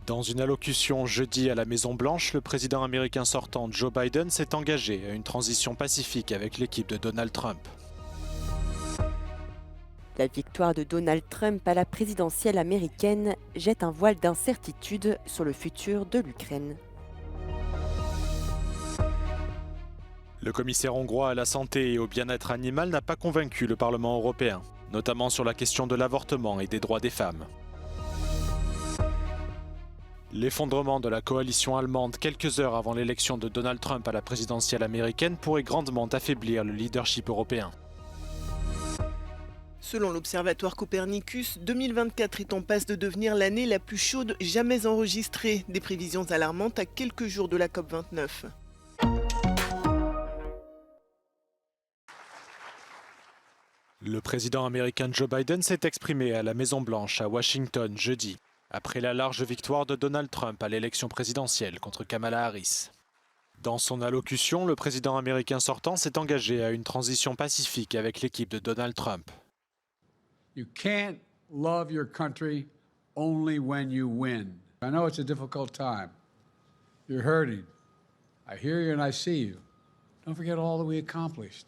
Dans une allocution jeudi à la Maison-Blanche, le président américain sortant Joe Biden s'est engagé à une transition pacifique avec l'équipe de Donald Trump. La victoire de Donald Trump à la présidentielle américaine jette un voile d'incertitude sur le futur de l'Ukraine. Le commissaire hongrois à la santé et au bien-être animal n'a pas convaincu le Parlement européen, notamment sur la question de l'avortement et des droits des femmes. L'effondrement de la coalition allemande quelques heures avant l'élection de Donald Trump à la présidentielle américaine pourrait grandement affaiblir le leadership européen. Selon l'Observatoire Copernicus, 2024 est en passe de devenir l'année la plus chaude jamais enregistrée. Des prévisions alarmantes à quelques jours de la COP29. Le président américain Joe Biden s'est exprimé à la Maison-Blanche à Washington jeudi, après la large victoire de Donald Trump à l'élection présidentielle contre Kamala Harris. Dans son allocution, le président américain sortant s'est engagé à une transition pacifique avec l'équipe de Donald Trump. You can't love your country only when you win. I know it's a difficult time. You're hurting. I hear you and I see you. Don't forget all that we accomplished.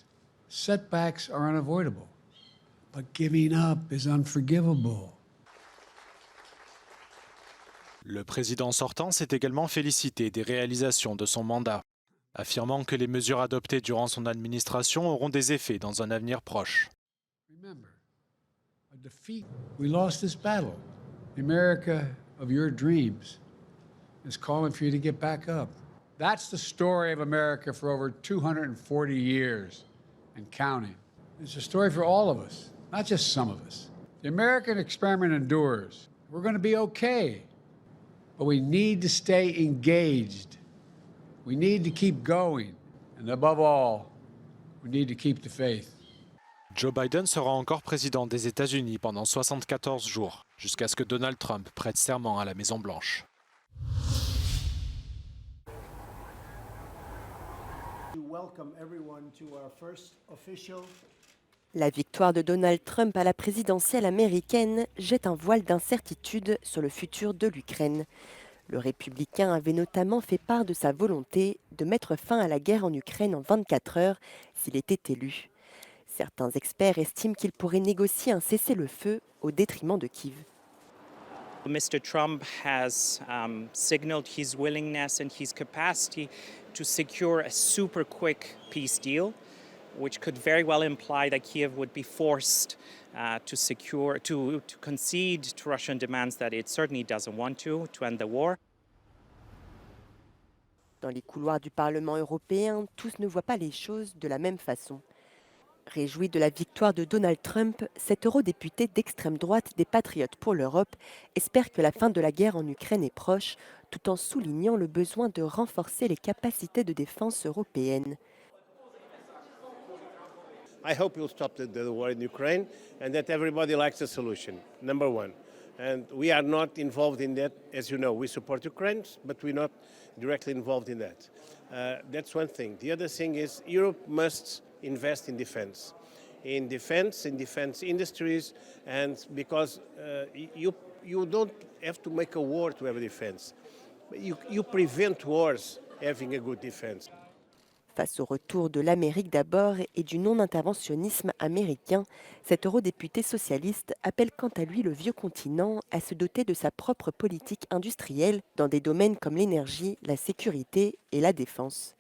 Setbacks are unavoidable, but giving up is unforgivable. Le président sortant s'est également félicité des réalisations de son mandat, affirmant que les mesures adoptées durant son administration auront des effets dans un avenir proche. Remember, a defeat. We lost this battle. The America of your dreams is calling for you to get back up. That's the story of America for over 240 years and counting. It's a story for all of us, not just some of us. The American experiment endures. We're going to be okay. But we need to stay engaged. We need to keep going. And above all, we need to keep the faith. Joe Biden sera encore président des États-Unis pendant 74 jours, jusqu'à ce que Donald Trump prête serment à la Maison-Blanche. La victoire de Donald Trump à la présidentielle américaine jette un voile d'incertitude sur le futur de l'Ukraine. Le républicain avait notamment fait part de sa volonté de mettre fin à la guerre en Ukraine en 24 heures s'il était élu. Certains experts estiment qu'il pourrait négocier un cessez-le-feu au détriment de Kiev. Mr. Trump has signaled his willingness and his capacity to secure a super quick peace deal, which could very well imply that Kiev would be forced to concede to Russian demands that it certainly doesn't want to end the war. Dans les couloirs du Parlement européen, tous ne voient pas les choses de la même façon. Réjoui de la victoire de Donald Trump, cet eurodéputé d'extrême droite des Patriotes pour l'Europe espère que la fin de la guerre en Ukraine est proche, tout en soulignant le besoin de renforcer les capacités de défense européennes. I hope you'll stop the war in Ukraine and that everybody likes a solution, number one. And we are not involved in that. As you know, we support Ukraine, but we're not directly involved in that. That's one thing. The other thing is Europe must invest in defense industries, and because you don't have to make a war to have a defense. You prevent wars having a good defense. Face au retour de l'Amérique d'abord et du non-interventionnisme américain, cet eurodéputé socialiste appelle quant à lui le vieux continent à se doter de sa propre politique industrielle dans des domaines comme l'énergie, la sécurité et la défense.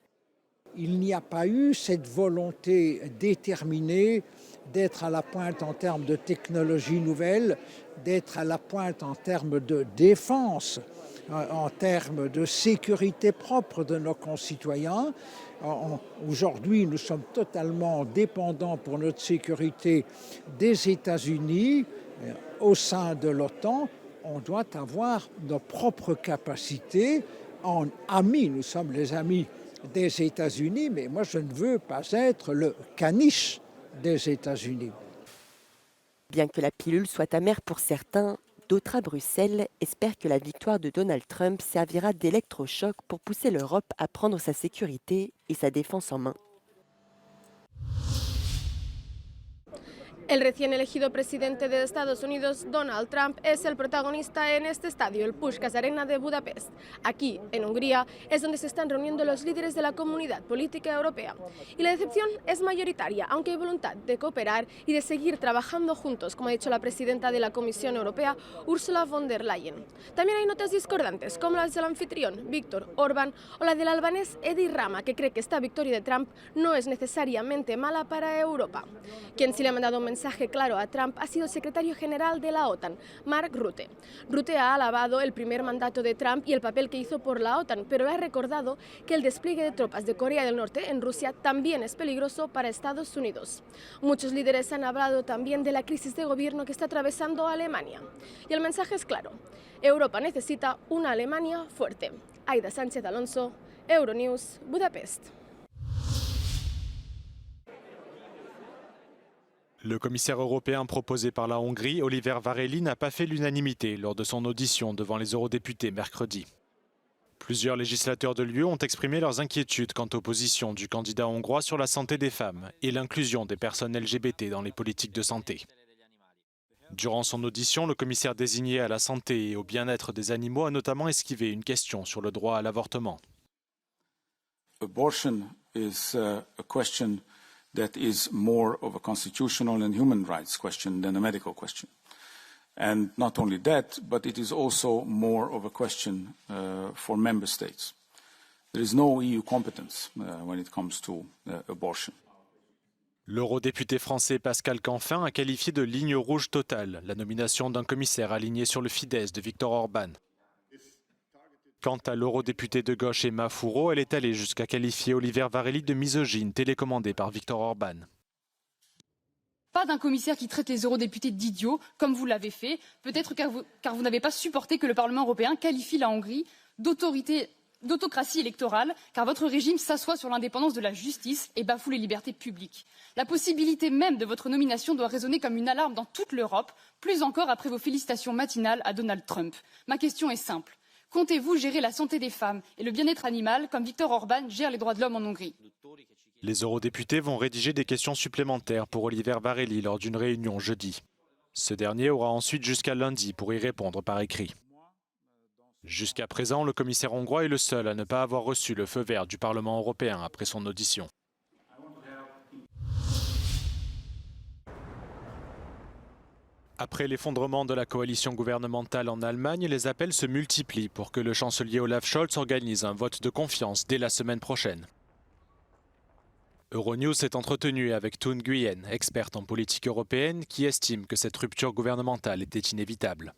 Il n'y a pas eu cette volonté déterminée d'être à la pointe en termes de technologies nouvelles, d'être à la pointe en termes de défense, en termes de sécurité propre de nos concitoyens. Aujourd'hui, nous sommes totalement dépendants pour notre sécurité des États-Unis. Au sein de l'OTAN, on doit avoir nos propres capacités. En amis, nous sommes les amis des États-Unis, mais moi je ne veux pas être le caniche des États-Unis. Bien que la pilule soit amère pour certains, d'autres à Bruxelles espèrent que la victoire de Donald Trump servira d'électrochoc pour pousser l'Europe à prendre sa sécurité et sa défense en main. El recién elegido presidente de Estados Unidos, Donald Trump, es el protagonista en este estadio, el Puskás Arena de Budapest. Aquí, en Hungría, es donde se están reuniendo los líderes de la comunidad política europea. Y la decepción es mayoritaria, aunque hay voluntad de cooperar y de seguir trabajando juntos, como ha dicho la presidenta de la Comisión Europea, Ursula von der Leyen. También hay notas discordantes, como las del anfitrión, Viktor Orbán, o la del albanés Edi Rama, que cree que esta victoria de Trump no es necesariamente mala para Europa. Quien sí le ha mandado un mensaje claro a Trump ha sido el secretario general de la OTAN, Mark Rutte. Rutte ha alabado el primer mandato de Trump y el papel que hizo por la OTAN, pero le ha recordado que el despliegue de tropas de Corea del Norte en Rusia también es peligroso para Estados Unidos. Muchos líderes han hablado también de la crisis de gobierno que está atravesando Alemania. Y el mensaje es claro: Europa necesita una Alemania fuerte. Aida Sánchez Alonso, Euronews, Budapest. Le commissaire européen proposé par la Hongrie, Oliver Várhelyi, n'a pas fait l'unanimité lors de son audition devant les eurodéputés mercredi. Plusieurs législateurs de l'UE ont exprimé leurs inquiétudes quant aux positions du candidat hongrois sur la santé des femmes et l'inclusion des personnes LGBT dans les politiques de santé. Durant son audition, le commissaire désigné à la santé et au bien-être des animaux a notamment esquivé une question sur le droit à l'avortement. Abortion is a question that is more of a constitutional and human rights question than a medical question. And not only that, but it is also more of a question for member states. There is no EU competence when it comes to abortion. L'eurodéputé français Pascal Canfin a qualifié de ligne rouge totale la nomination d'un commissaire aligné sur le Fidesz de Viktor Orbán. Quant à l'eurodéputée de gauche Emma Fourreau, elle est allée jusqu'à qualifier Oliver Várhelyi de misogyne télécommandé par Viktor Orbán. Pas d'un commissaire qui traite les eurodéputés d'idiots, comme vous l'avez fait, peut-être car vous n'avez pas supporté que le Parlement européen qualifie la Hongrie d'autocratie électorale, car votre régime s'assoit sur l'indépendance de la justice et bafoue les libertés publiques. La possibilité même de votre nomination doit résonner comme une alarme dans toute l'Europe, plus encore après vos félicitations matinales à Donald Trump. Ma question est simple. Comptez-vous gérer la santé des femmes et le bien-être animal comme Viktor Orbán gère les droits de l'homme en Hongrie? Les eurodéputés vont rédiger des questions supplémentaires pour Oliver Várhelyi lors d'une réunion jeudi. Ce dernier aura ensuite jusqu'à lundi pour y répondre par écrit. Jusqu'à présent, le commissaire hongrois est le seul à ne pas avoir reçu le feu vert du Parlement européen après son audition. Après l'effondrement de la coalition gouvernementale en Allemagne, les appels se multiplient pour que le chancelier Olaf Scholz organise un vote de confiance dès la semaine prochaine. Euronews s'est entretenu avec Toon Nguyen, experte en politique européenne, qui estime que cette rupture gouvernementale était inévitable.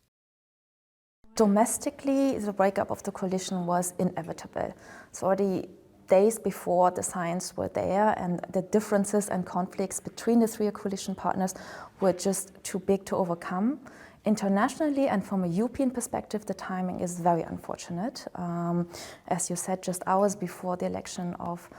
Domestically, the breakup of the coalition was inevitable. It's already days before the signs were there, and the differences and conflicts between the three coalition partners were just too big to overcome. Internationally and from a European perspective, the timing is very unfortunate. As you said, just hours before the election of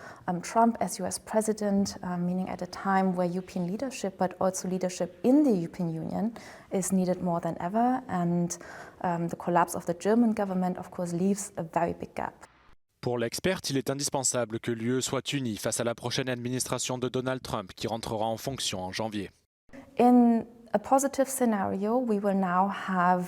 Trump as US president, meaning at a time where European leadership, but also leadership in the European Union, is needed more than ever. And the collapse of the German government, of course, leaves a very big gap. Pour l'experte, il est indispensable que l'UE soit unie face à la prochaine administration de Donald Trump qui rentrera en fonction en janvier. In a positive scenario, we will now have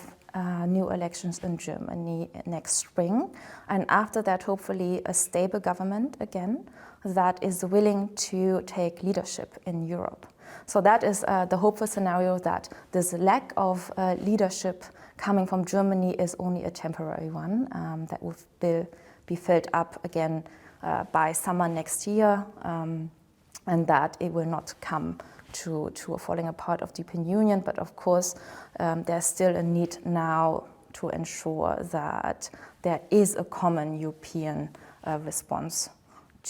new elections in Germany next spring, and after that, hopefully, a stable government again that is willing to take leadership in Europe. So that is the hopeful scenario, that this lack of leadership coming from Germany is only a temporary one, that will be filled up again by summer next year, and that it will not come to a falling apart of the European Union. But of course, there's still a need now to ensure that there is a common European response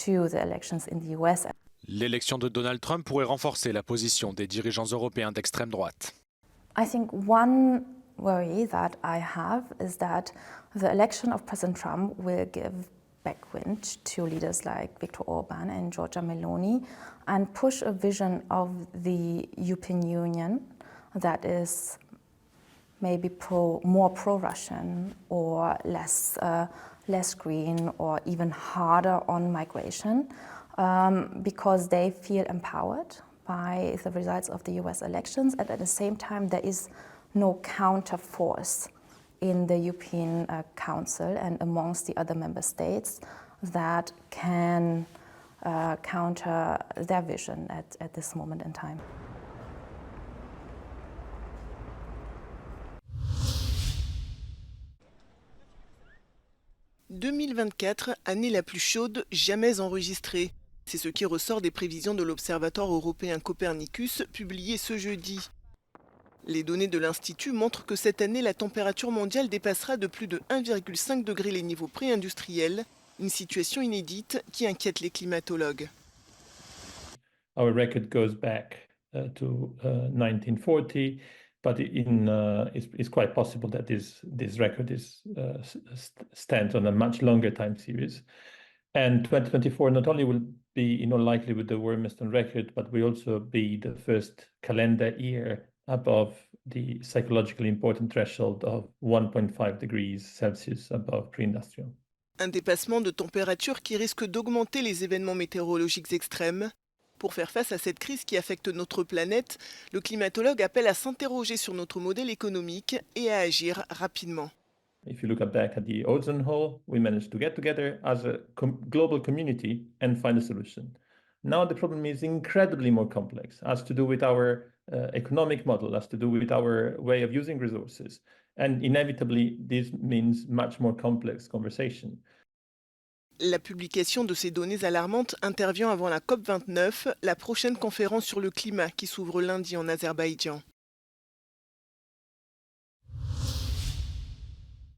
to the elections in the US. L'élection de Donald Trump pourrait renforcer la position des dirigeants européens d'extrême droite. I think one worry that I have is that the election of President Trump will give backwind to leaders like Viktor Orbán and Giorgia Meloni and push a vision of the European Union that is maybe more pro-Russian or less green or even harder on migration, because they feel empowered by the results of the US elections, and at the same time there is no counter force in the European Council and amongst the other member states that can counter their vision at this moment in time. « 2024, année la plus chaude jamais enregistrée. C'est ce qui ressort des prévisions de l'Observatoire européen Copernicus publiées ce jeudi. Les données de l'Institut montrent que cette année, la température mondiale dépassera de plus de 1,5 degré les niveaux pré-industriels, une situation inédite qui inquiète les climatologues. Our record goes back to 1940, but it's quite possible that this record stands on a much longer time series. And 2024 not only will be in all likelihood the warmest on record, but will also be the first calendar year above the psychologically important threshold of 1.5 degrees Celsius above pre-industrial. Un dépassement de température qui risque d'augmenter les événements météorologiques extrêmes. Pour faire face à cette crise qui affecte notre planète, le climatologue appelle à s'interroger sur notre modèle économique et à agir rapidement. If you look back at the ozone hole, we managed to get together as a global community and find a solution. Now the problem is incredibly more complex, has to do with our economic model, has to do with our way of using resources. And inevitably, this means much more complex conversation. La publication de ces données alarmantes intervient avant la COP29, la prochaine conférence sur le climat qui s'ouvre lundi en Azerbaïdjan.